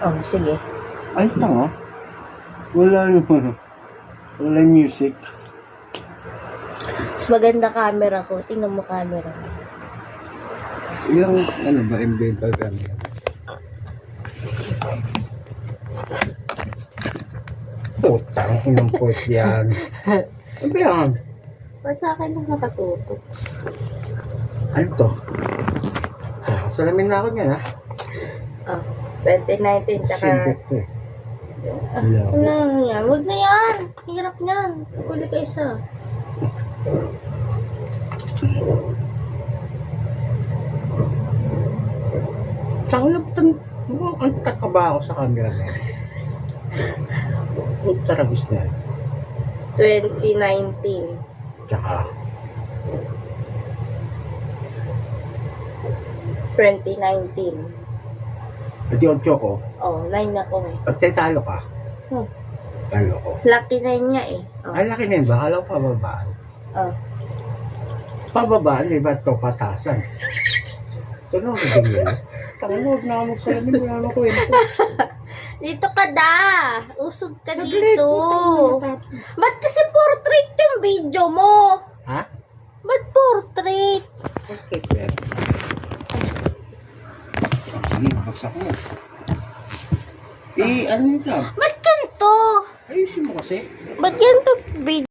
Oh, sige. Ay, tanga. Wala naman. Wala music. Mas maganda camera ko. Tingnan mo camera. Ilang, ano ba, MB ba kami? Putang, inang put yan. Ano ba yan? Ba't sa akin lang nakatutok? Ano to? Salamin na ako niyan, ha? Oh, 2019 tsaka... Simpit to eh. Wala ako. Ano yan? Huwag na yan. Hirap niyan. Huli ka isa. Saan ang takaba ako sa camera na yan? Ang taragos na yan. 2019. Tsaka, 2019. pati 8 ko. Oh, 9 ako eh. At talo ka. Hmm. Talo ko. Lucky 9 nga eh. Oh. Ay, laki na yun ba? Alam ko pababaan. Oh. Pababaan, iba ito patasan. Ito na ako ganyan. Tanginod na ako magsalamin. Wala na ko yun. Dito ka da! Usog ka Saglit, dito! putang ina. Ba't kasi portrait yung video mo? Ha? Ba't portrait? Okay, pwede. Sige, baksak mo. Ano yun ka? Ba't ganito? Ayusin mo kasi. Ba't ganito video?